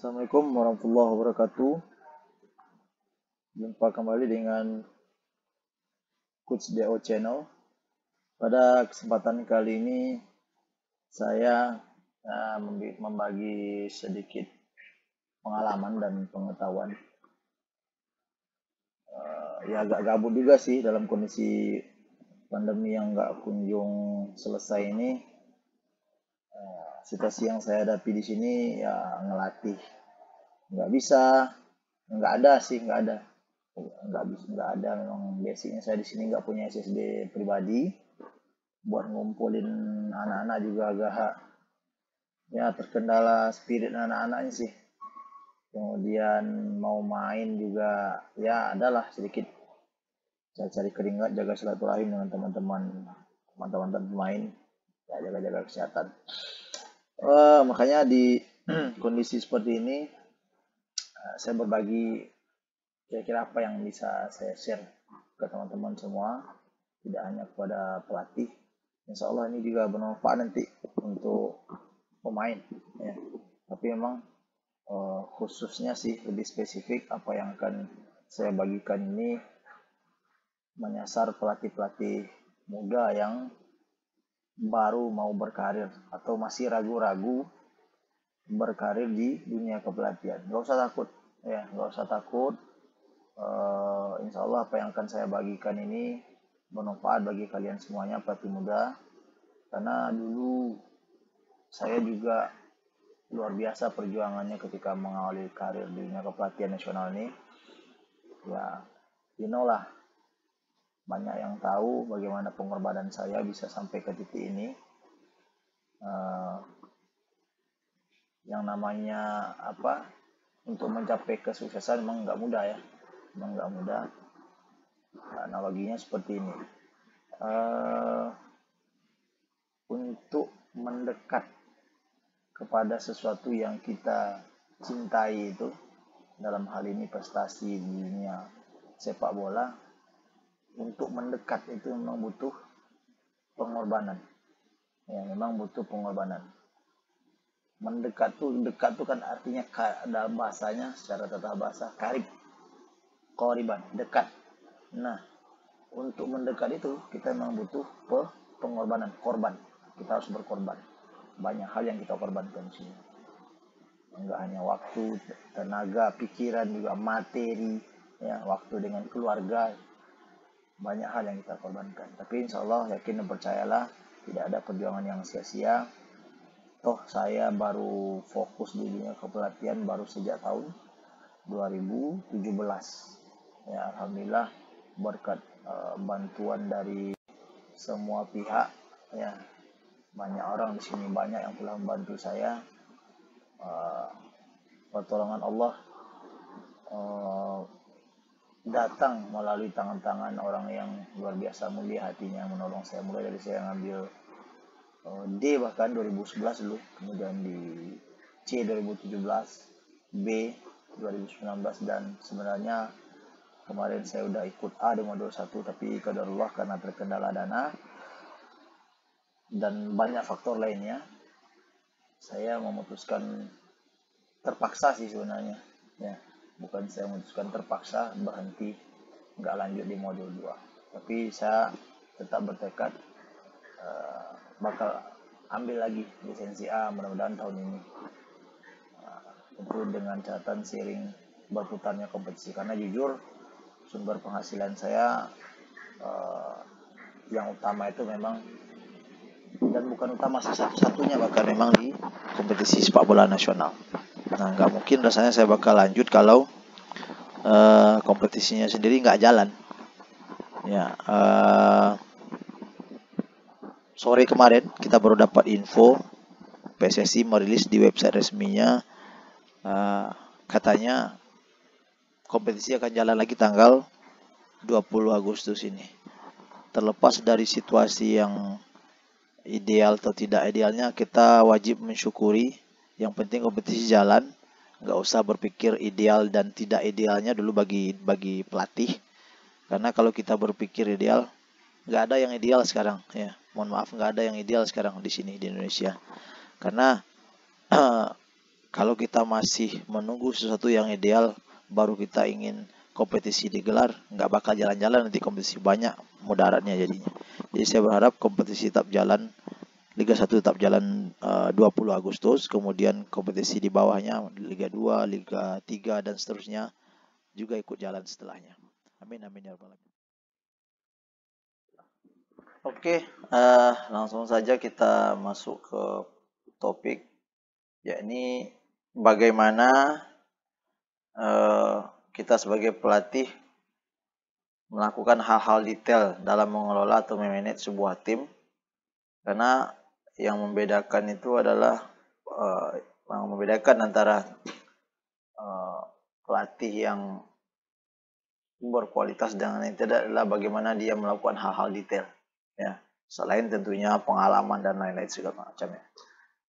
Assalamualaikum warahmatullahi wabarakatuh. Jumpa kembali dengan Coach DO Channel. Pada kesempatan kali ini saya membagi sedikit pengalaman dan pengetahuan. Ya agak gabut juga sih dalam kondisi pandemi yang nggak kunjung selesai ini. Situasi yang saya hadapi di sini ya ngelatih nggak bisa, nggak ada memang. Basicnya saya di sini nggak punya SSD pribadi, buat ngumpulin anak-anak juga agak ya terkendala spirit anak-anaknya sih. Kemudian mau main juga ya adalah sedikit saya cari keringat, jaga silaturahim dengan teman-teman pemain, ya jaga kesehatan. Makanya di kondisi seperti ini saya berbagi kira-kira apa yang bisa saya share ke teman-teman semua, tidak hanya kepada pelatih. Insya Allah ini juga bermanfaat nanti untuk pemain ya. Tapi memang khususnya sih lebih spesifik apa yang akan saya bagikan ini menyasar pelatih-pelatih muda yang baru mau berkarir atau masih ragu-ragu berkarir di dunia kepelatihan. Gak usah takut ya, gak usah takut. Insya Allah apa yang akan saya bagikan ini bermanfaat bagi kalian semuanya pelatih muda, karena dulu saya juga luar biasa perjuangannya ketika mengawali karir di dunia kepelatihan nasional ini. Ya, you know lah, banyak yang tahu bagaimana pengorbanan saya bisa sampai ke titik ini. Yang namanya untuk mencapai kesuksesan memang nggak mudah ya, analoginya seperti ini. Untuk mendekat kepada sesuatu yang kita cintai itu, dalam hal ini prestasi di dunia sepak bola, untuk mendekat itu memang butuh pengorbanan. Ya, memang butuh pengorbanan. Dekat tuh kan artinya dalam bahasanya, secara tata bahasa qariban, dekat. Nah, untuk mendekat itu kita memang butuh pengorbanan, korban. Kita harus berkorban. Banyak hal yang kita korbankan di sini. Enggak hanya waktu, tenaga, pikiran, juga materi, ya, waktu dengan keluarga. Banyak hal yang kita korbankan. Tapi insya Allah, yakin dan percayalah, tidak ada perjuangan yang sia-sia. Toh saya baru fokus di dunia kepelatihan baru sejak tahun 2017. Ya, alhamdulillah berkat bantuan dari semua pihak ya. Banyak orang di sini, banyak yang telah membantu saya. Pertolongan Allah datang melalui tangan-tangan orang yang luar biasa mulia hatinya menolong saya. Mulai dari saya ngambil D bahkan 2011 dulu, kemudian di C 2017, B 2019, dan sebenarnya kemarin saya udah ikut A 2021, tapi qadarullah karena terkendala dana dan banyak faktor lainnya, saya memutuskan, terpaksa sih sebenarnya ya, bukan saya memutuskan, terpaksa berhenti, nggak lanjut di modul 2. Tapi saya tetap bertekad bakal ambil lagi lisensi A mudah-mudahan tahun ini. Itu dengan catatan seiring berputarnya kompetisi, karena jujur sumber penghasilan saya yang utama itu memang, dan bukan utama satu-satunya, bahkan memang di kompetisi sepak bola nasional. Nah, nggak mungkin rasanya saya bakal lanjut kalau kompetisinya sendiri nggak jalan. Ya, sore kemarin kita baru dapat info PSSI merilis di website resminya, katanya kompetisi akan jalan lagi tanggal 20 Agustus ini. Terlepas dari situasi yang ideal atau tidak idealnya, kita wajib mensyukuri. Yang penting kompetisi jalan. Nggak usah berpikir ideal dan tidak idealnya dulu bagi pelatih. Karena kalau kita berpikir ideal, nggak ada yang ideal sekarang ya. Mohon maaf, nggak ada yang ideal sekarang di sini di Indonesia. Karena Kalau kita masih menunggu sesuatu yang ideal, baru kita ingin kompetisi digelar, nggak bakal jalan-jalan, nanti kompetisi banyak mudaratnya jadinya. Jadi saya berharap kompetisi tetap jalan, Liga 1 tetap jalan 20 Agustus, kemudian kompetisi di bawahnya Liga 2, Liga 3 dan seterusnya juga ikut jalan setelahnya. Amin amin ya rabbal alamin. Oke, langsung saja kita masuk ke topik, yakni bagaimana kita sebagai pelatih melakukan hal-hal detail dalam mengelola atau memanage sebuah tim, karena yang membedakan itu adalah antara pelatih yang berkualitas dengan yang tidak adalah bagaimana dia melakukan hal-hal detail, ya, selain tentunya pengalaman dan lain-lain segala macamnya.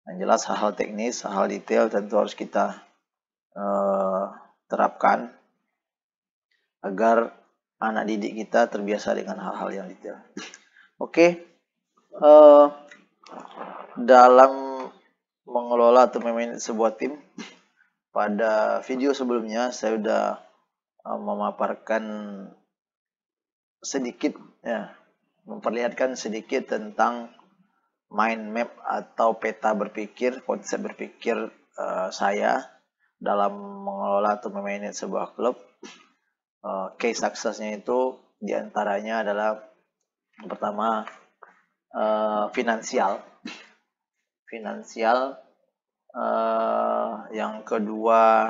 Yang jelas hal-hal teknis, hal-hal detail tentu harus kita terapkan agar anak didik kita terbiasa dengan hal-hal yang detail. Oke, dalam mengelola atau memanage sebuah tim, pada video sebelumnya saya sudah memaparkan sedikit, ya, memperlihatkan sedikit tentang mind map atau peta berpikir, konsep berpikir saya dalam mengelola atau memanage sebuah klub. Case suksesnya itu diantaranya adalah yang pertama finansial, yang kedua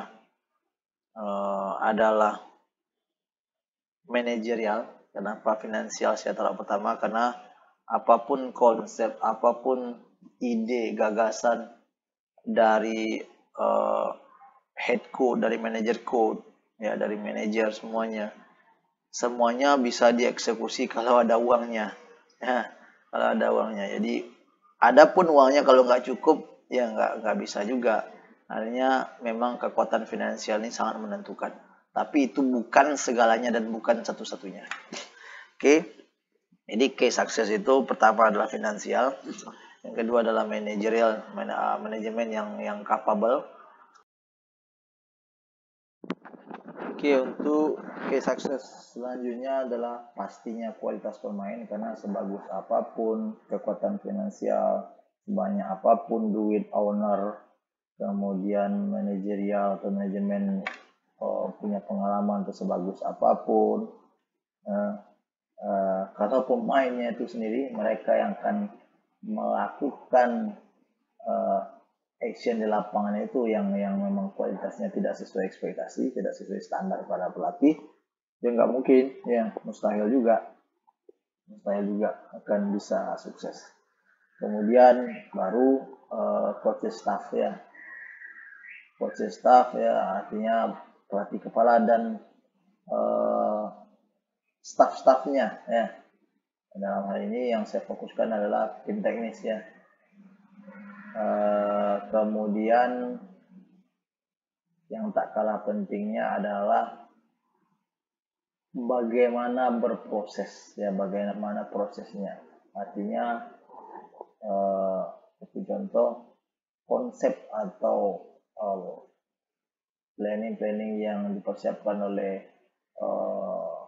adalah manajerial. Kenapa finansial saya taruh pertama? Karena apapun konsep, apapun ide, gagasan dari head coach, dari manajer coach, ya, dari manajer semuanya bisa dieksekusi kalau ada uangnya, ya, kalau ada uangnya. Jadi adapun uangnya kalau nggak cukup, ya nggak bisa juga. Artinya memang kekuatan finansial ini sangat menentukan. Tapi itu bukan segalanya dan bukan satu-satunya. Oke, jadi case sukses itu pertama adalah finansial, yang kedua adalah manajerial, manajemen yang capable. Oke, untuk case sukses selanjutnya adalah pastinya kualitas pemain, karena sebagus apapun kekuatan finansial, sebanyak apapun duit owner, kemudian manajerial atau manajemen punya pengalaman atau sebagus apapun, kalau pemainnya itu sendiri, mereka yang akan melakukan action di lapangan itu yang memang kualitasnya tidak sesuai ekspektasi, tidak sesuai standar para pelatih, ya nggak mungkin, ya mustahil juga akan bisa sukses. Kemudian baru coaching staff, ya, artinya pelatih kepala dan staff-staffnya, ya. Dalam hal ini yang saya fokuskan adalah tim teknis, ya. Kemudian yang tak kalah pentingnya adalah bagaimana berproses, ya, bagaimana prosesnya. Artinya contoh konsep atau planning yang dipersiapkan oleh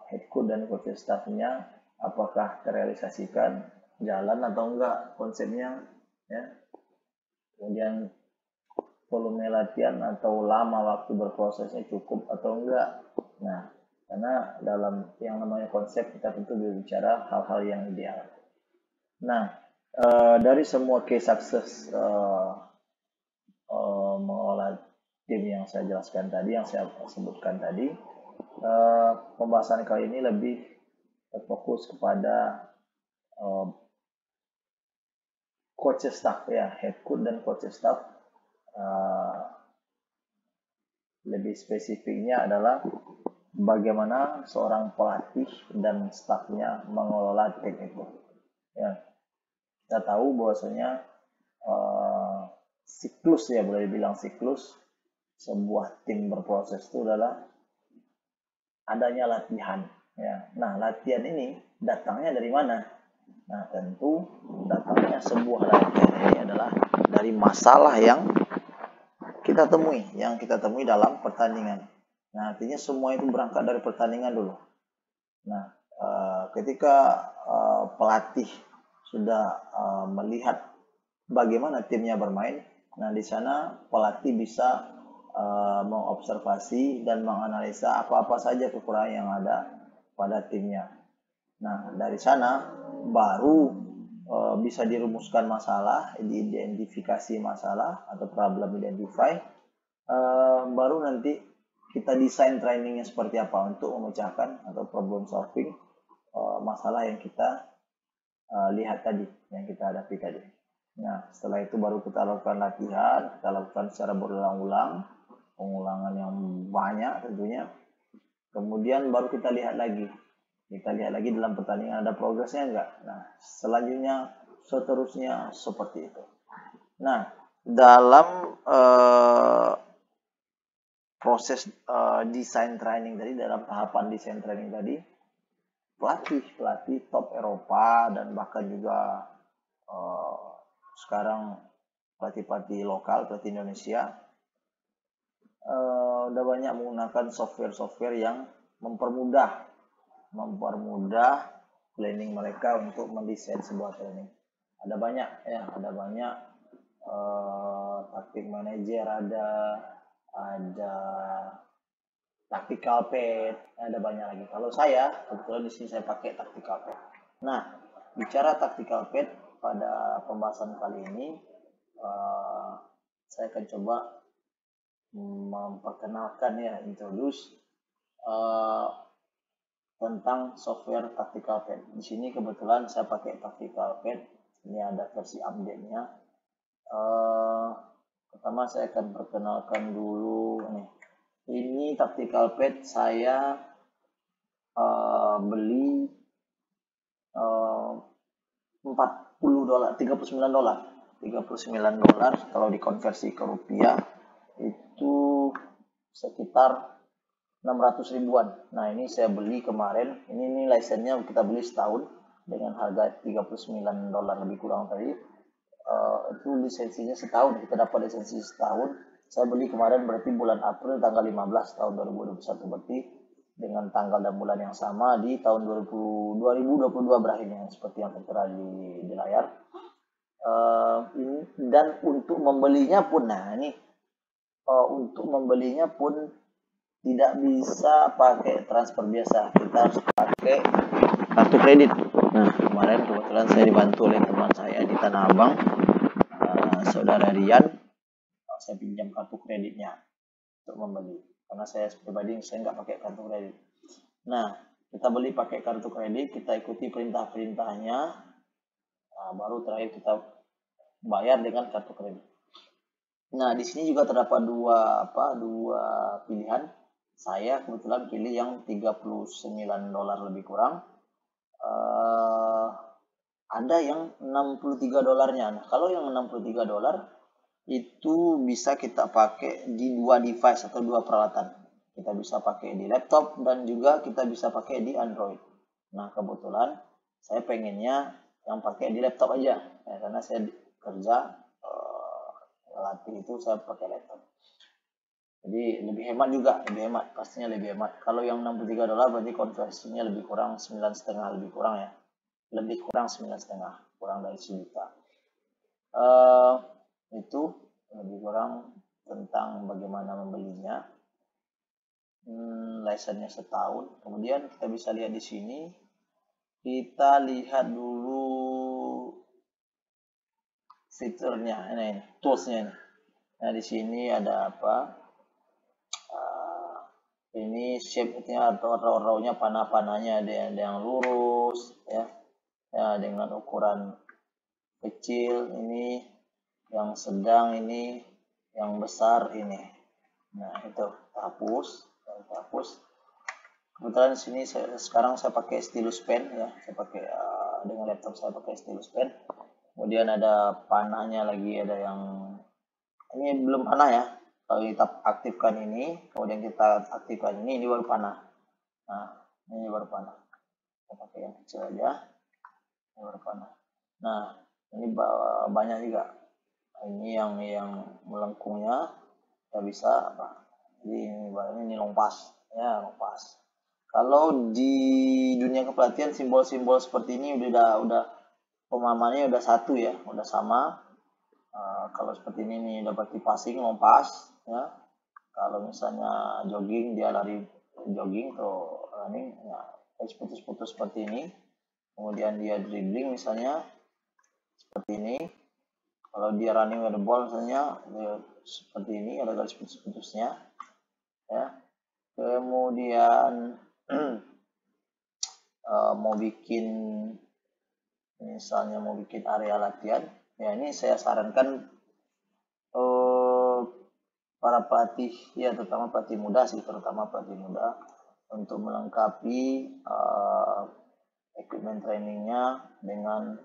head coach dan coaching staffnya, apakah terrealisasikan, jalan atau enggak konsepnya, ya. Kemudian volume latihan atau lama waktu berprosesnya cukup atau enggak. Nah, karena dalam yang namanya konsep kita tentu berbicara hal-hal yang ideal. Nah, dari semua case sukses mengelola tim yang saya jelaskan tadi, yang saya sebutkan tadi, pembahasan kali ini lebih fokus kepada coach staff, ya, head coach dan coach staff. Lebih spesifiknya adalah bagaimana seorang pelatih dan stafnya mengelola tim itu, ya. Kita tahu bahwasanya siklus, ya, boleh dibilang siklus sebuah tim berproses itu adalah adanya latihan, ya. Nah, latihan ini datangnya dari mana? Nah, tentu datangnya sebuah latihan ini adalah dari masalah yang kita temui, dalam pertandingan. Nah, artinya semua itu berangkat dari pertandingan dulu. Nah, ketika pelatih sudah melihat bagaimana timnya bermain, nah di sana pelatih bisa mengobservasi dan menganalisa apa-apa saja kekurangan yang ada pada timnya. Nah, dari sana baru bisa dirumuskan masalah, diidentifikasi masalah atau problem identify, baru nanti kita desain trainingnya seperti apa untuk memecahkan atau problem solving masalah yang kita lihat tadi, yang kita hadapi tadi. Nah, setelah itu baru kita lakukan latihan, kita lakukan secara berulang-ulang, pengulangan yang banyak tentunya. Kemudian baru kita lihat lagi dalam pertandingan ada progresnya enggak. Nah, selanjutnya seterusnya seperti itu. Nah, dalam proses desain training tadi, dalam tahapan desain training tadi, pelatih top Eropa dan bahkan juga sekarang pelatih lokal, pelatih Indonesia udah banyak menggunakan software yang mempermudah planning mereka untuk mendesain sebuah training. Ada banyak taktik manager, ada tactical pad, ada banyak lagi. Kalau saya kebetulan di sini saya pakai tactical pad. Nah, bicara tactical pad pada pembahasan kali ini, saya akan coba memperkenalkan introduce tentang software tactical pad. Di sini kebetulan saya pakai tactical pad. Ini ada versi update-nya. Pertama saya akan perkenalkan dulu nih. Ini tactical pad saya beli $39. Kalau dikonversi ke rupiah itu sekitar 600 ribuan. Nah, ini saya beli kemarin. Ini lisensinya kita beli setahun dengan harga $39 lebih kurang tadi. Itu lisensinya setahun, kita dapat lisensi setahun. Saya beli kemarin berarti bulan April tanggal 15 tahun 2021, berarti dengan tanggal dan bulan yang sama di tahun 2022 berakhirnya, seperti yang tertera di layar. Dan untuk membelinya pun, untuk membelinya pun tidak bisa pakai transfer biasa, kita harus pakai kartu kredit. Nah, kemarin kebetulan saya dibantu oleh teman saya di Tanah Abang, saudara Rian. Saya pinjam kartu kreditnya untuk membeli, karena saya pribadi nggak pakai kartu kredit. Nah, kita beli pakai kartu kredit, kita ikuti perintah-perintahnya, baru terakhir kita bayar dengan kartu kredit. Nah, di sini juga terdapat dua pilihan. Saya kebetulan pilih yang $39 lebih kurang. Ada yang $63-nya. Nah, kalau yang $63 itu bisa kita pakai di dua device atau dua peralatan. Kita bisa pakai di laptop dan juga kita bisa pakai di Android. Nah, kebetulan saya pengennya yang pakai di laptop aja, karena saya kerja latih itu saya pakai laptop. Jadi lebih hemat juga, pastinya lebih hemat. Kalau yang $63 berarti konversinya lebih kurang 9,5 lebih kurang ya. Lebih kurang 9,5, kurang dari 1 juta. Itu lebih kurang tentang bagaimana membelinya. Lisensinya setahun. Kemudian kita bisa lihat di sini. Kita lihat dulu fiturnya, ini toolsnya. Nah, di sini ada apa? Ini shape-nya atau raw-nya, panah-panahnya ada yang lurus ya, dengan ukuran kecil, ini yang sedang, ini yang besar ini. Nah, itu hapus. Kebetulan di sini sekarang saya pakai stylus pen ya, saya pakai dengan laptop saya pakai stylus pen. Kemudian ada panahnya lagi, ada yang ini belum panah ya. Kalau kita aktifkan ini, kemudian kita aktifkan ini baru panah. Nah, ini baru panah. Kita pakai yang kecil aja, ini baru panah. Nah, ini banyak juga. Ini yang melengkungnya, kita bisa apa, jadi ini long pass ya, long pass. Kalau di dunia kepelatihan simbol-simbol seperti ini udah pemahamannya udah satu ya, udah sama. Kalau seperti ini nih dapat di passing, long pass ya. Kalau misalnya jogging, dia lari jogging atau running ya, putus-putus seperti ini. Kemudian dia dribbling misalnya seperti ini. Kalau dia running with the ball misalnya dia seperti ini, ada garis putus-putusnya ya. Kemudian mau bikin misalnya mau bikin area latihan ya, ini saya sarankan para pelatih ya, terutama pelatih muda sih, untuk melengkapi equipment trainingnya dengan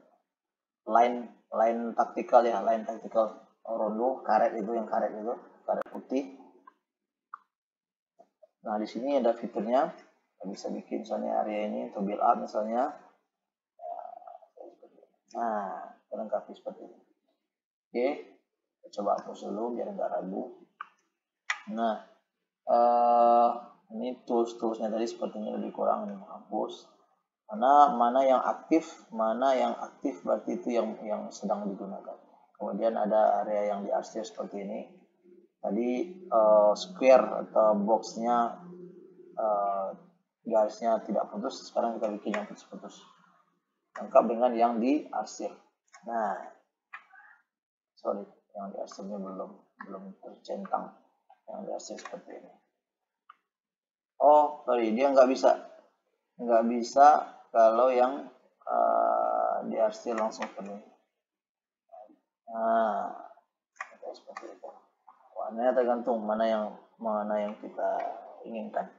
line taktikal ya, line taktikal rondo karet itu, karet putih. Nah di sini ada fiturnya, bisa bikin misalnya area ini untuk build up misalnya. Nah melengkapi seperti ini. Oke, coba hapus dulu biar nggak ragu. Nah ini tools-toolsnya tadi sepertinya lebih kurang nih, hapus. Mana yang aktif berarti itu yang sedang digunakan. Kemudian ada area yang diarsir seperti ini. Tadi square atau boxnya garisnya tidak putus, sekarang kita bikin yang putus-putus, lengkap dengan yang diarsir. Nah sorry, yang diarsirnya belum tercentang, yang diarsir seperti ini. Oh sorry, dia nggak bisa kalau yang diarsir langsung seperti ini. Nah seperti itu. Warnanya tergantung mana yang kita inginkan.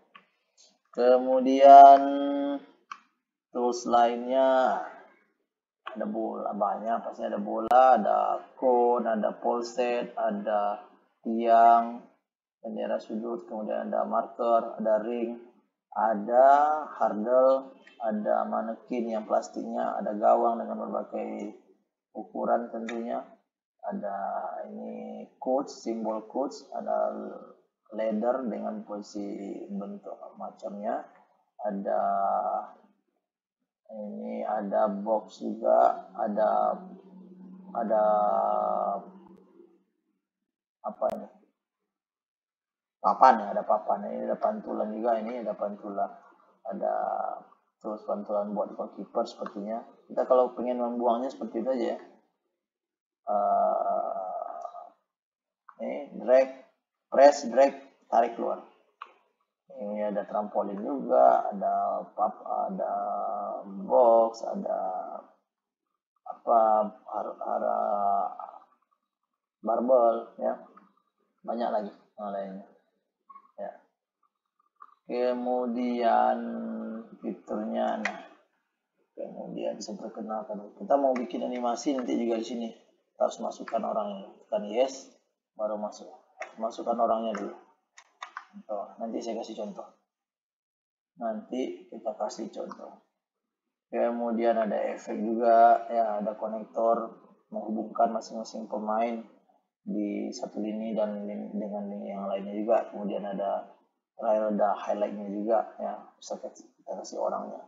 Kemudian tools lainnya ada bola, banyak pasti, ada bola, ada cone, ada pole set, ada tiang, bendera sudut, kemudian ada marker, ada ring, ada hurdle, ada manekin yang plastiknya, ada gawang dengan berbagai ukuran tentunya, ada ini coach, simbol coach, ada ladder dengan posisi bentuk macamnya, ada box juga, ada apa ini, papan ya, ada papan ini, ada pantulan juga, ini ada pantulan, ada terus pantulan buat goalkeeper sepertinya. Kita kalau pengen membuangnya seperti itu aja ya, ini drag, press, drag, tarik keluar. Ini ada trampolin juga, ada box, ada barbel ya, banyak lagi yang lainnya ya. Kemudian fiturnya, nah kemudian saya perkenalkan, kita mau bikin animasi nanti juga di sini kita harus masukkan orangnya, tekan yes baru masukkan orangnya dulu. Nanti saya kasih contoh. Kemudian ada efek juga ya, ada konektor menghubungkan masing-masing pemain di satu lini dan dengan lini yang lainnya juga. Kemudian ada highlightnya juga ya, bisa kita kasih orangnya,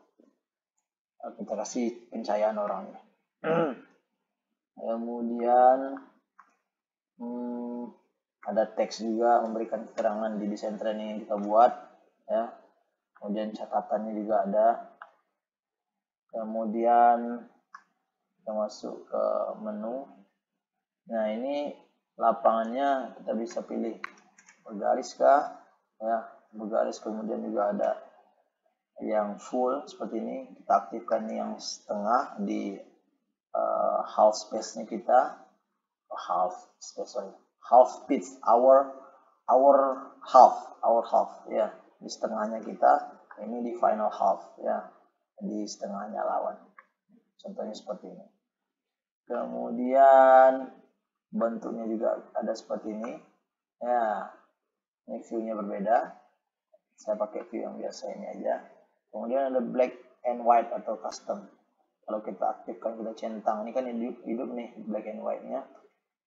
kita kasih pencahayaan orangnya. Kemudian ada teks juga, memberikan keterangan di desain training yang kita buat ya. Kemudian catatannya juga ada. Kemudian kita masuk ke menu. Nah ini lapangannya kita bisa pilih bergaris kah ya, bergaris. Kemudian juga ada yang full seperti ini, kita aktifkan yang setengah di half space-nya kita, half pitch, our half ya, di setengahnya kita, ini di final half ya, di setengahnya lawan, contohnya seperti ini. Kemudian bentuknya juga ada seperti ini ya, ini view-nya berbeda, saya pakai view yang biasa ini aja. Kemudian ada black and white atau custom, kalau kita aktifkan, kita centang, ini kan hidup nih black and white nya,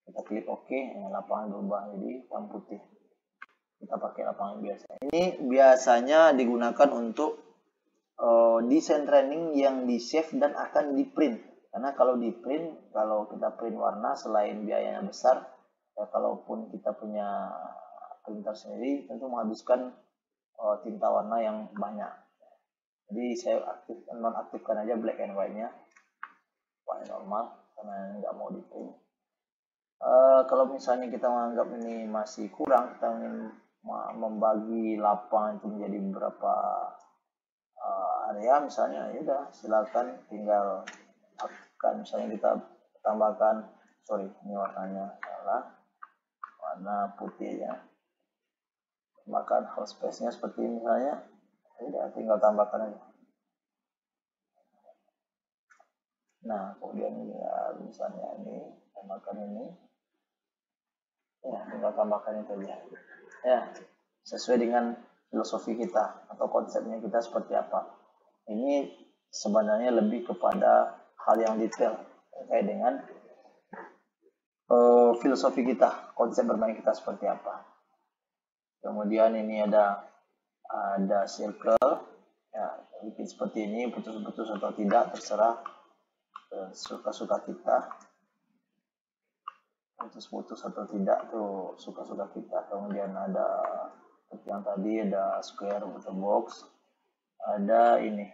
kita klik OK, lapangan berubah jadi hitam putih. kita pakai lapangan biasa. Ini biasanya digunakan untuk desain training yang di save dan akan di print. Karena kalau di print, kalau kita print warna selain biayanya besar, ya kalaupun kita punya printer sendiri tentu menghabiskan tinta warna yang banyak. Jadi saya nonaktifkan aja black and white-nya, warna normal karena nggak mau di print. Kalau misalnya kita menganggap ini masih kurang, kita ingin membagi lapangan itu menjadi beberapa area misalnya, ya udah silakan tinggal aktifkan. Misalnya kita tambahkan, ini warnanya salah, warna putih ya, tambahkan whole space-nya seperti ini misalnya, ya tinggal tambahkan aja. Nah kemudian ya misalnya ini tambahkan ini, ya tinggal tambahkan itu aja ya, sesuai dengan filosofi kita atau konsepnya kita seperti apa. Ini sebenarnya lebih kepada hal yang detail terkait dengan filosofi kita, konsep bermain kita seperti apa. Kemudian ini ada circle ya, bikin seperti ini, putus-putus atau tidak terserah, suka-suka kita, putus-putus atau tidak tuh suka-suka kita. Kemudian ada seperti yang tadi, ada square atau box, ada ini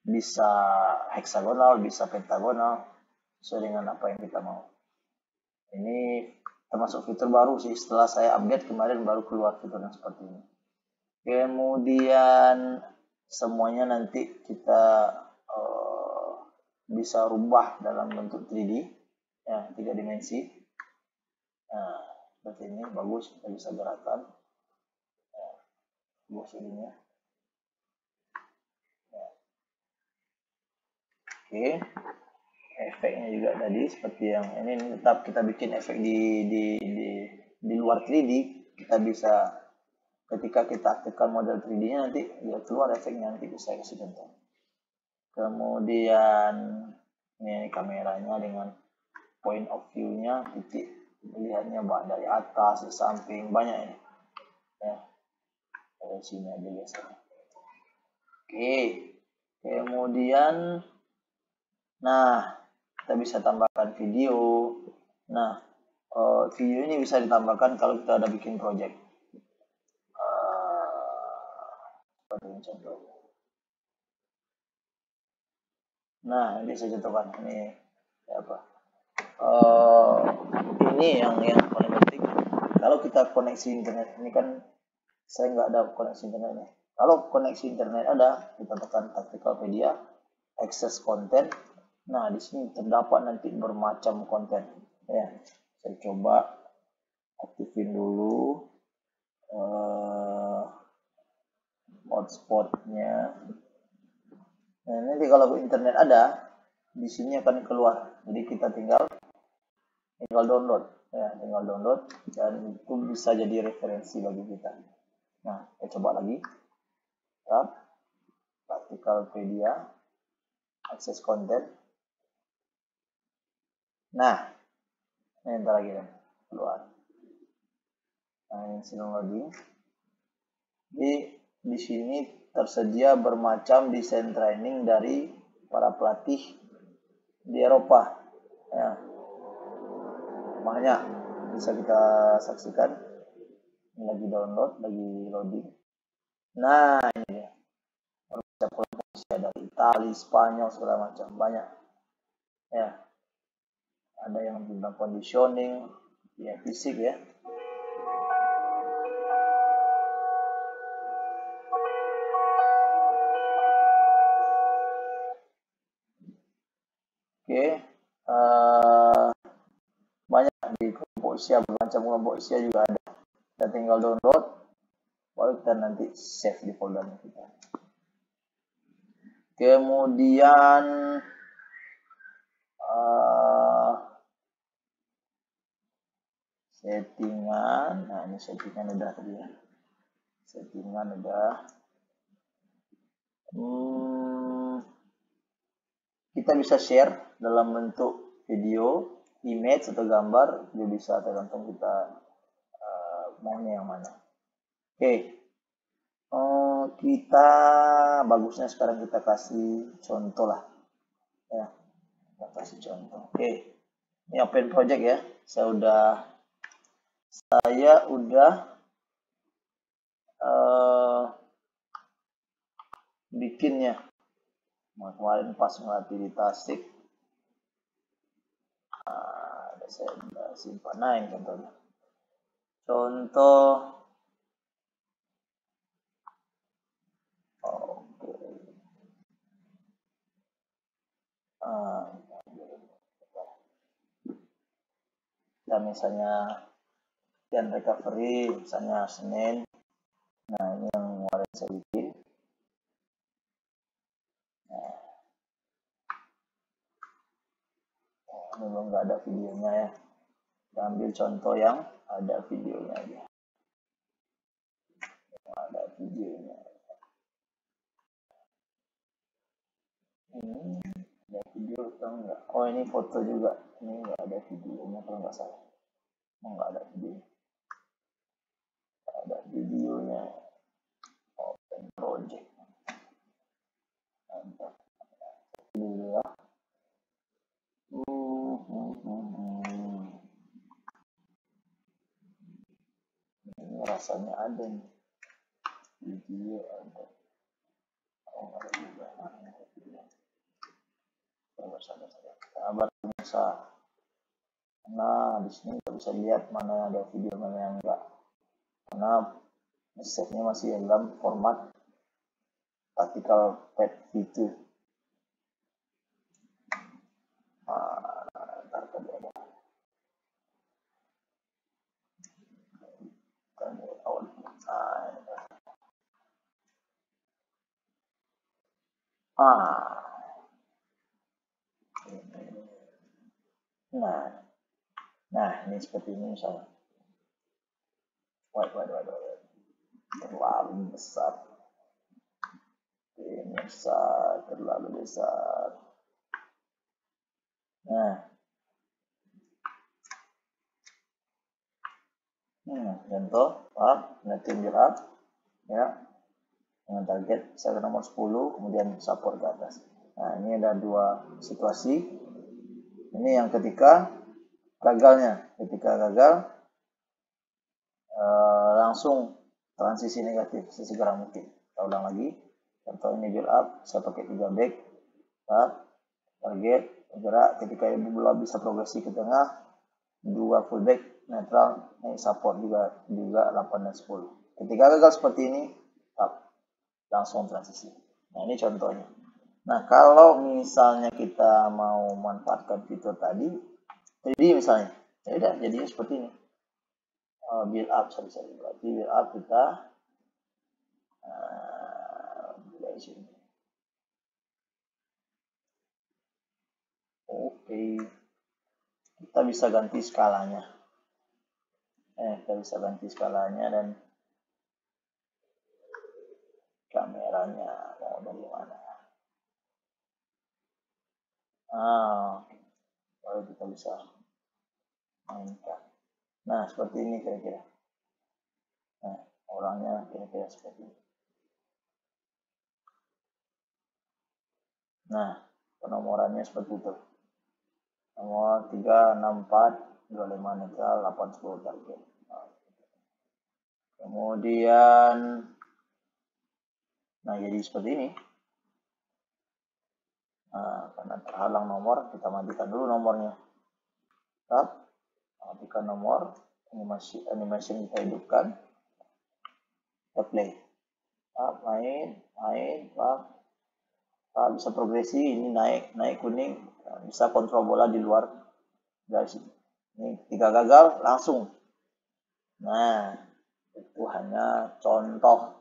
bisa heksagonal, bisa pentagonal, sesuai dengan apa yang kita mau. Ini termasuk fitur baru sih, setelah saya update kemarin baru keluar fitur yang seperti ini. Kemudian semuanya nanti kita bisa rubah dalam bentuk 3D ya, 3 dimensi. Nah seperti ini bagus, kita bisa gerakan bagus ininya. Oke, efeknya juga tadi seperti yang ini, tetap kita bikin efek di luar 3D. Kita bisa ketika kita aktifkan model 3D-nya nanti dia keluar efeknya, nanti bisa kasih contoh. Kemudian ini kameranya dengan point of view-nya, titik melihatnya dari atas, di samping, banyak ini ya, dari sini aja biasanya. Oke, kemudian nah kita bisa tambahkan video. Nah video ini bisa ditambahkan kalau kita ada bikin project seperti ini contoh. Nah ini saya contohkan, ini apa, ini yang paling penting. Kalau kita koneksi internet, ini kan saya nggak ada koneksi internetnya. Kalau koneksi internet ada, kita tekan Tacticalpedia, access content. Nah di sini terdapat nanti bermacam konten ya. Saya coba aktifin dulu hotspotnya. Nah nanti kalau internet ada, di sini akan keluar. Jadi kita tinggal download ya, tinggal download, dan itu bisa jadi referensi bagi kita. Nah kita coba lagi, tab Tacticalpedia, akses konten. Nah ini ntar lagi kan keluar. Nah ini sedang loading. Di sini tersedia bermacam desain training dari para pelatih di Eropa ya, banyak bisa kita saksikan. Ini lagi download, lagi loading. Nah ini dia, dari Italia, Spanyol, segala macam, banyak ya. Ada yang tentang conditioning ya, fisik ya. Oke, banyak di kelompok usia, bermacam kelompok usia juga ada. Kita tinggal download, baru kita nanti save di folder kita. Kemudian settingan. Nah ini settingan udah tadi ya, settingan udah. Kita bisa share dalam bentuk video image atau gambar, dia bisa tergantung kita maunya yang mana. Oke, kita bagusnya sekarang kita kasih contoh lah, ya, kita kasih contoh. Oke, ini open project ya, saya udah bikinnya kemarin pas ngelatih di Tasik. Saya simpan. Nah, ini contohnya. Contoh. Oke. Dan misalnya dan recovery, misalnya Senin. Nah, ini yang kemarin saya bikin. Nah, ini belum nggak ada videonya ya. Kita ambil contoh yang ada videonya aja. Ada videonya. Ini ada video atau enggak? Oh, ini foto juga. Ini nggak ada videonya kalau nggak salah. Nggak ada video. Ada videonya. Open project. Mantap. Dulu ya. Ini rasanya ada nih. Video ada. Oh, ada juga. Sabar bisa. Nah, di sini kita bisa lihat mana ada video, mana yang enggak. Karena save-nya masih dalam format tactical pad video. Nah, ini seperti ini misalnya. Waduh. Terlalu besar. Ini besar, terlalu besar. Nah, contoh, nanti build ya, dengan target saya nomor 10, kemudian support ke atas. Nah, ini ada dua situasi. Ini yang ketika gagalnya, ketika gagal langsung transisi negatif sesegera mungkin. Kita ulang lagi. Contoh ini build up, saya pakai 3 back, target, bergerak, ketika ibu bola bisa progresi ke tengah, 2 fullback, netral, support juga 8 dan 10. Ketika gagal seperti ini, langsung transisi. Nah, ini contohnya. Nah, kalau misalnya kita mau manfaatkan fitur tadi, 3D misalnya, ya udah jadinya seperti ini. Build up, berarti build up kita dari sini. Oke, kita bisa ganti skalanya. Kita bisa ganti skalanya dan kameranya mau dari mana. Baru kita bisa mainkan. Nah, seperti ini kira-kira. Nah, orangnya kira-kira seperti ini. Nah, penomorannya seperti itu. Nomor 364 25 netral 80 target. Kemudian nah jadi seperti ini. Nah, karena terhalang nomor, kita matikan dulu nomornya. Matikan nomor, animation kita hidupkan. Kita play. Main, bisa progresi, ini naik kuning, bisa kontrol bola di luar dari sini. Ini ketika gagal langsung. Nah, itu hanya contoh.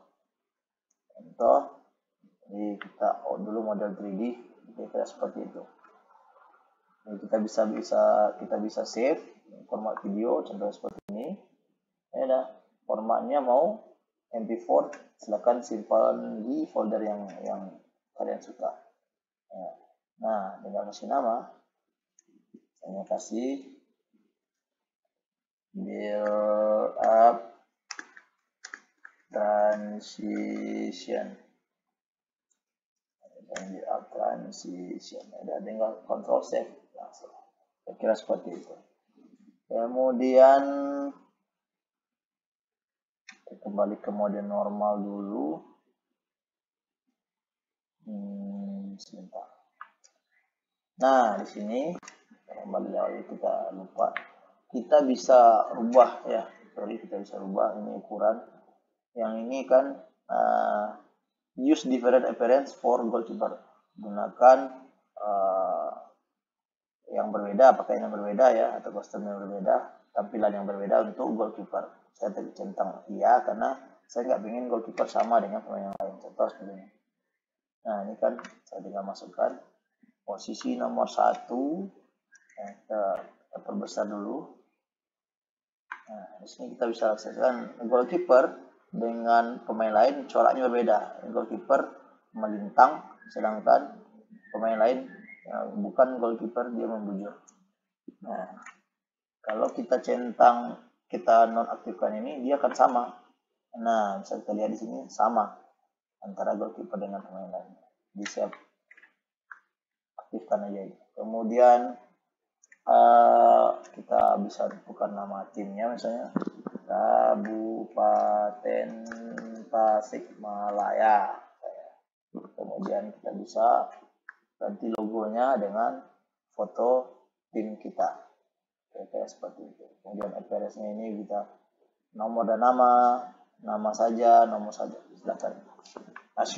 Jadi kita dulu model 3D, kira-kira seperti itu. Jadi kita bisa save format video, contoh seperti ini. Ya, formatnya mau MP4, silakan simpan di folder yang kalian suka. Nah, tinggal kasih nama. Saya kasih build up transition. Build up transition. Ada tinggal control save langsung. Saya kira seperti itu. Kemudian kembali ke mode normal dulu. Sebentar. Nah, di sini kembali lagi, kita lupa. Kita bisa rubah ya. Kita bisa rubah ini ukuran. Yang ini kan use different appearance for goalkeeper. Gunakan yang berbeda, pakaian yang berbeda ya, atau kostum yang berbeda, tampilan yang berbeda untuk goalkeeper. Saya centang iya karena saya nggak ingin goalkeeper sama dengan pemain yang lain. Contoh seperti ini. Nah, ini kan saya tinggal masukkan posisi nomor 1. Kita perbesar dulu. Nah, di sini kita bisa akseskan goalkeeper dengan pemain lain coraknya berbeda. Goalkeeper melintang, sedangkan pemain lain bukan goalkeeper, dia membujur. Nah, kalau kita centang, kita nonaktifkan ini, dia akan sama. Nah, bisa kita lihat di sini sama antara goalkeeper dengan pemain lain. Bisa aktifkan aja ini. Kemudian kita bisa bukan nama timnya, misalnya Kabupaten Tasikmalaya. Kemudian kita bisa ganti logonya dengan foto tim kita. Kayak seperti itu. Kemudian appearance-nya ini kita nomor dan nama saja, nomor saja. Silakan. As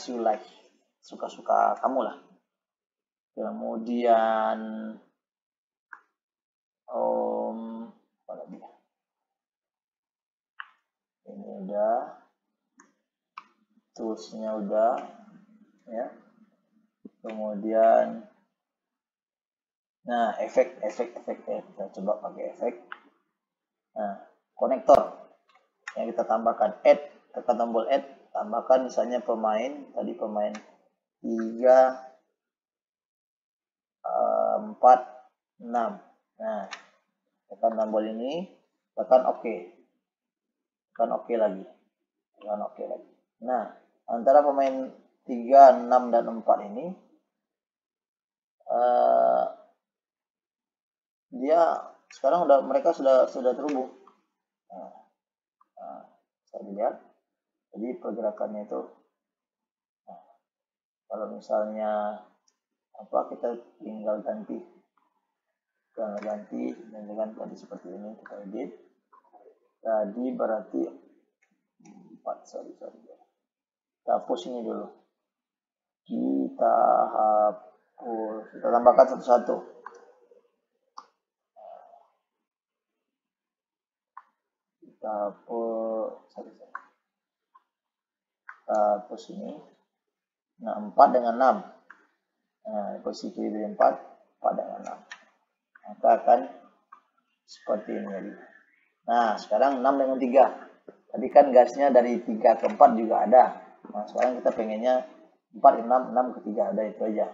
you like. Suka-suka kamu lah. Kemudian apa lagi? Ini udah, toolsnya udah, ya. Kemudian, nah efek kita coba pakai efek. Nah, konektor yang kita tambahkan, add, tekan tombol add, tambahkan misalnya pemain, tadi pemain 3, 4, 6. Nah, tekan tombol ini, tekan OK. Tekan OK lagi. Nah, antara pemain 3, 6, dan 4 ini, dia sekarang mereka sudah terhubung. Nah, bisa dilihat. Jadi pergerakannya itu, kalau misalnya kita tinggal ganti dengan tadi seperti ini, kita edit. Tadi berarti 4, sorry. Kita hapus ini dulu. Kita hapus, kita tambahkan satu-satu. Kita hapus ini. Nah, 4 dengan 6. Nah, posisi kiri dari 4 dengan 6. Maka akan seperti ini. Nah, sekarang 6 dengan 3. Tadi kan gasnya dari 3 ke 4 juga ada. Nah, sekarang kita pengennya 4 ke 6, 6 ke 3. Ada itu aja.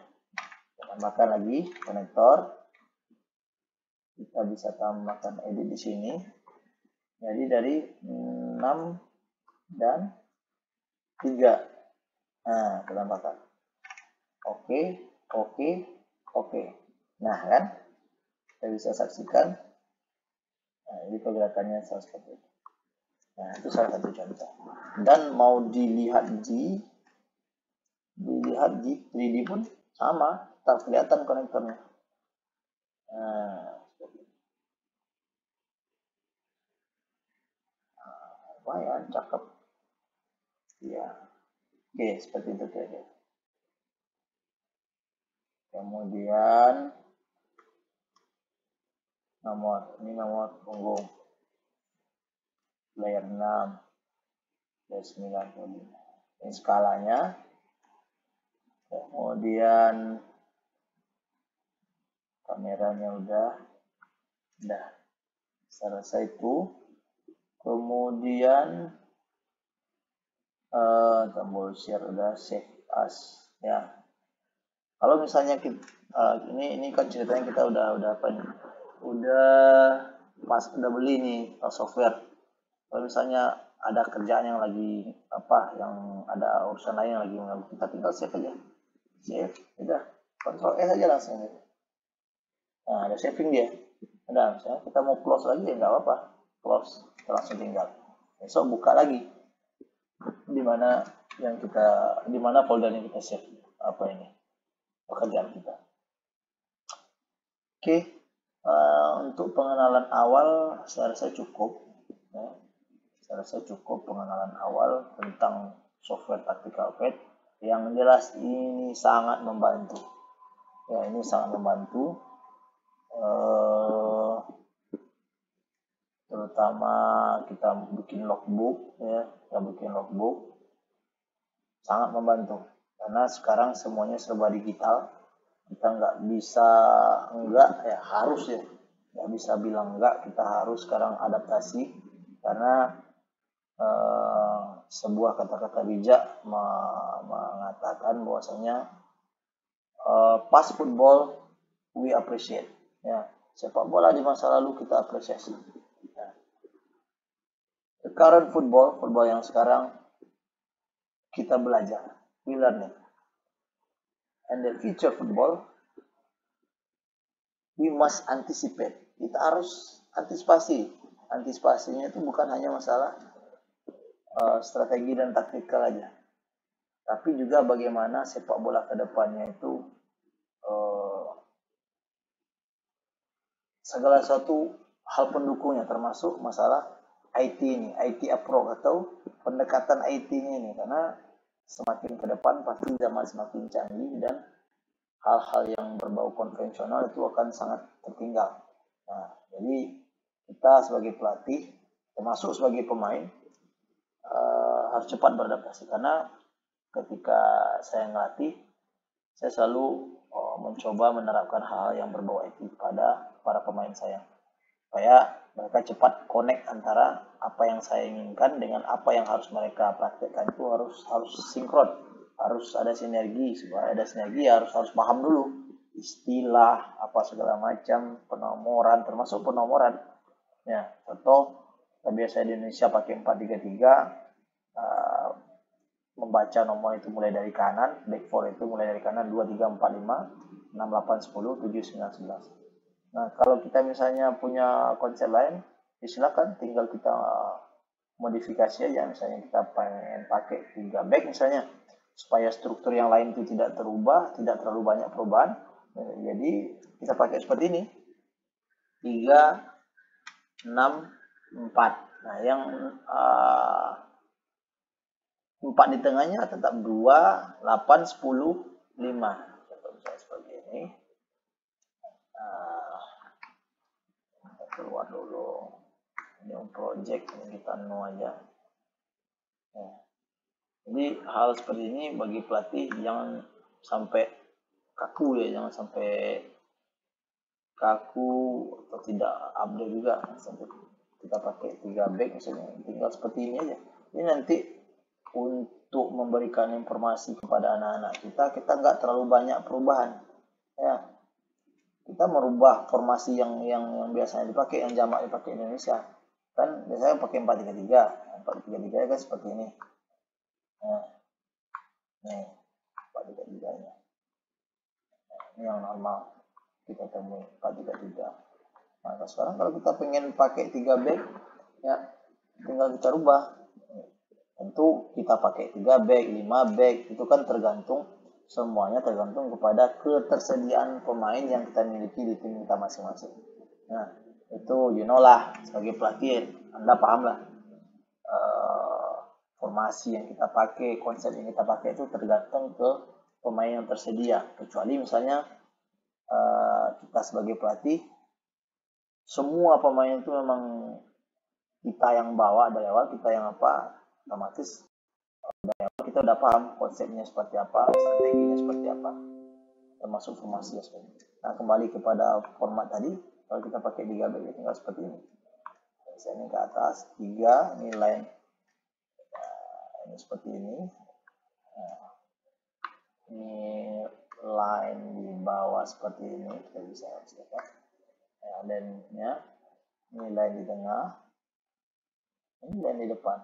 Tambahkan lagi konektor. Kita bisa tambahkan edit di sini. Jadi dari 6 dan 3. Nah, kita tambahkan. Oke. Nah, kan? Kita bisa saksikan. Nah, ini pergerakannya seperti itu. Nah, itu salah satu contoh. Dan mau dilihat di 3D pun sama, tak kelihatan konektornya. Nah, lumayan cakep. Ya. Oke, seperti itu kira-kira. Kemudian ini nomor punggung layer 6 dan 95. Ini skalanya. Kemudian kameranya udah selesai itu. Kemudian tombol share udah, save as ya. Kalau misalnya kita, ini kan ceritanya kita udah apa nih? Udah beli nih software. Kalau misalnya ada kerjaan yang lagi apa, yang ada urusan lain yang lagi mengganggu, kita tinggal save aja, save, udah, Ctrl S aja langsung. Nah, ada saving dia. Udah, misalnya kita mau close lagi ya nggak apa-apa, close, kita langsung tinggal. Besok buka lagi di mana di mana folder yang kita save apa ini pekerjaan kita. Oke, untuk pengenalan awal saya rasa cukup. Ya. Saya rasa cukup pengenalan awal tentang software tactical pad. Yang jelas ini sangat membantu. Ya, ini sangat membantu. Terutama kita bikin logbook, ya, sangat membantu. Karena sekarang semuanya serba digital. Kita nggak bisa nggak bisa bilang enggak, kita harus sekarang adaptasi karena sebuah kata-kata bijak mengatakan bahwasanya past football we appreciate, ya, sepak bola di masa lalu kita apresiasi. Ya. The current football yang sekarang kita belajar, we learning. And the future football, we must anticipate. Kita harus antisipasi. Antisipasinya itu bukan hanya masalah strategi dan taktikal aja, tapi juga bagaimana sepak bola ke depannya itu segala sesuatu hal pendukungnya, termasuk masalah IT ini, IT approach atau pendekatan IT-nya ini, karena semakin ke depan pasti zaman semakin canggih dan hal-hal yang berbau konvensional itu akan sangat tertinggal. Nah, jadi kita sebagai pelatih, termasuk sebagai pemain, harus cepat beradaptasi, karena ketika saya ngelatih, saya selalu mencoba menerapkan hal yang berbau IT pada para pemain saya, supaya mereka cepat connect antara apa yang saya inginkan dengan apa yang harus mereka praktekkan. Itu harus sinkron, harus ada sinergi. Supaya ada sinergi harus paham dulu istilah apa segala macam, penomoran, termasuk penomoran. Ya, contoh biasa di Indonesia pakai 4-3-3, membaca nomor itu mulai dari kanan, back 4 itu mulai dari kanan 2, 3, 4, 5, 6, 8, 10, 7, 9, 11. Nah, kalau kita misalnya punya konsep lain, ya silakan, tinggal kita modifikasi aja. Misalnya kita pengen pakai 3 back misalnya, supaya struktur yang lain itu tidak terubah, tidak terlalu banyak perubahan. Jadi kita pakai seperti ini, 3, 6, 4. Nah, yang 4 di tengahnya tetap 2, 8, 10, 5. Contoh misalnya seperti ini. Kita keluar dulu. Ini project, ini kita no aja. Ya. Jadi hal seperti ini bagi pelatih jangan sampai kaku, ya, jangan sampai kaku atau tidak update juga. Sampai kita pakai 3 back misalnya, tinggal seperti ini aja. Ini nanti untuk memberikan informasi kepada anak-anak kita nggak terlalu banyak perubahan, ya. Kita merubah formasi yang biasanya dipakai, yang jamak dipakai Indonesia, kan biasanya pakai 4-3-3 kan seperti ini. Nah, nih 4-3-3 nya. Nah, ini yang normal kita temui 4-3-3. Nah, sekarang kalau kita pengen pakai 3 back, ya tinggal kita rubah. Tentu kita pakai 3 back, 5 back, itu kan semuanya tergantung kepada ketersediaan pemain yang kita miliki di tim kita masing-masing. Nah, itu lah, sebagai pelatih Anda paham lah, formasi yang kita pakai, konsep yang kita pakai itu tergantung ke pemain yang tersedia. Kecuali misalnya kita sebagai pelatih, semua pemain itu memang kita yang bawa dari awal, kita yang otomatis kita udah paham konsepnya seperti apa, strateginya seperti apa, termasuk formasinya seperti itu. Nah, kembali kepada format tadi, kalau kita pakai 3 back tinggal seperti ini. Misalnya ini ke atas 3, ini line, ini seperti ini. Nah, ini line bawah seperti ini, kita bisa dapat ya, line-nya, ini line di tengah, ini line di depan.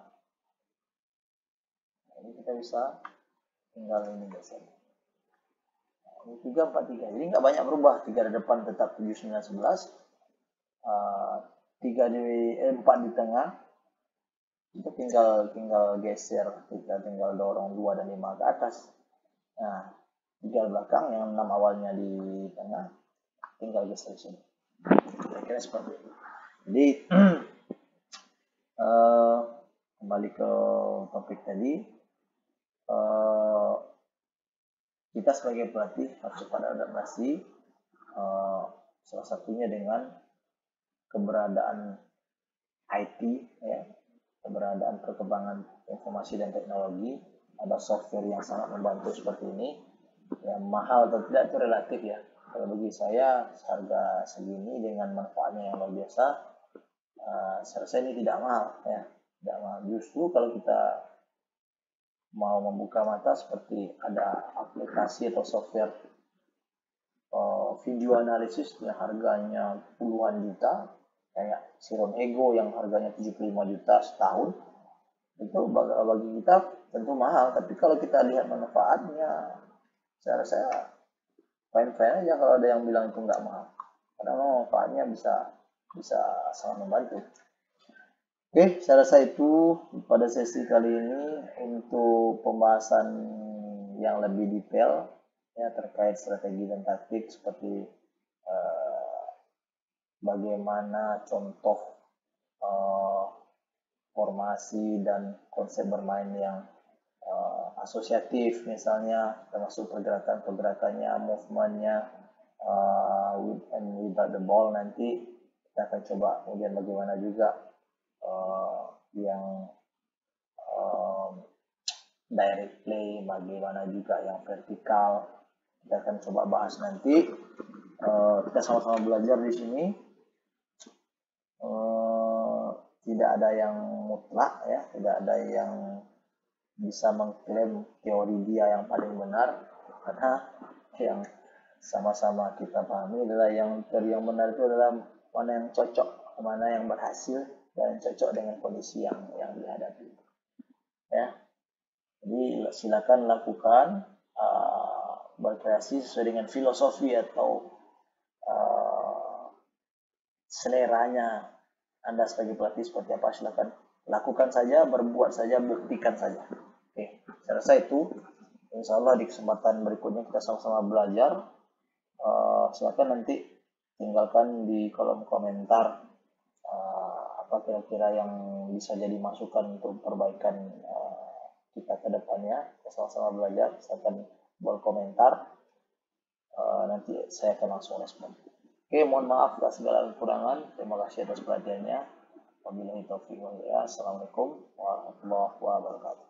Nah, ini kita bisa tinggal ini biasanya. Nah, ini 3 4 3. Jadi nggak banyak berubah. 3 di depan tetap 7 9 11. 3 di 4 di tengah. Kita tinggal geser, kita tinggal dorong 2 dan 5 ke atas. Nah, 3 belakang, yang 6 awalnya di tengah, tinggal geser di sini. Kira-kira seperti itu. Jadi kembali ke topik tadi, kita sebagai pelatih harus cepat adaptasi, salah satunya dengan keberadaan IT, ya, keberadaan perkembangan informasi dan teknologi. Ada software yang sangat membantu seperti ini. Ya, mahal atau tidak itu relatif ya. Kalau bagi saya harga segini dengan manfaatnya yang luar biasa, saya rasa ini tidak mahal ya, tidak mahal. Justru kalau kita mau membuka mata seperti ada aplikasi atau software video analisis yang harganya puluhan juta, kayak Siron Ego yang harganya 75 juta setahun, itu bagi kita tentu mahal. Tapi kalau kita lihat manfaatnya, saya rasa fine-fine aja kalau ada yang bilang itu nggak mahal, karena manfaatnya bisa sangat membantu. Oke, saya rasa itu pada sesi kali ini untuk pembahasan yang lebih detail ya terkait strategi dan taktik, seperti bagaimana contoh formasi dan konsep bermain yang asosiatif, misalnya termasuk pergerakannya, movementnya, with and without the ball. Nanti kita akan coba kemudian bagaimana juga yang direct play, bagaimana juga yang vertikal. Kita akan coba bahas nanti. Kita sama-sama belajar di sini. Tidak ada yang mutlak ya, tidak ada yang bisa mengklaim teori dia yang paling benar, karena yang sama-sama kita pahami adalah yang teori yang benar itu adalah mana yang cocok, mana yang berhasil dan cocok dengan kondisi yang dihadapi ya. Jadi silakan lakukan, berkreasi sesuai dengan filosofi atau seleranya Anda sebagai pelatih seperti apa. Silakan lakukan saja, berbuat saja, buktikan saja. Oke, saya rasa itu. Insya Allah di kesempatan berikutnya kita sama-sama belajar. Silakan nanti tinggalkan di kolom komentar apa kira-kira yang bisa jadi masukan untuk perbaikan kita ke depannya. Kita sama-sama belajar. Silakan berkomentar. Nanti saya akan langsung respon. Oke, mohon maaf atas segala kekurangan. Terima kasih atas perhatiannya. Wabillahi taufiq wal hidayah. Assalamualaikum warahmatullahi wabarakatuh.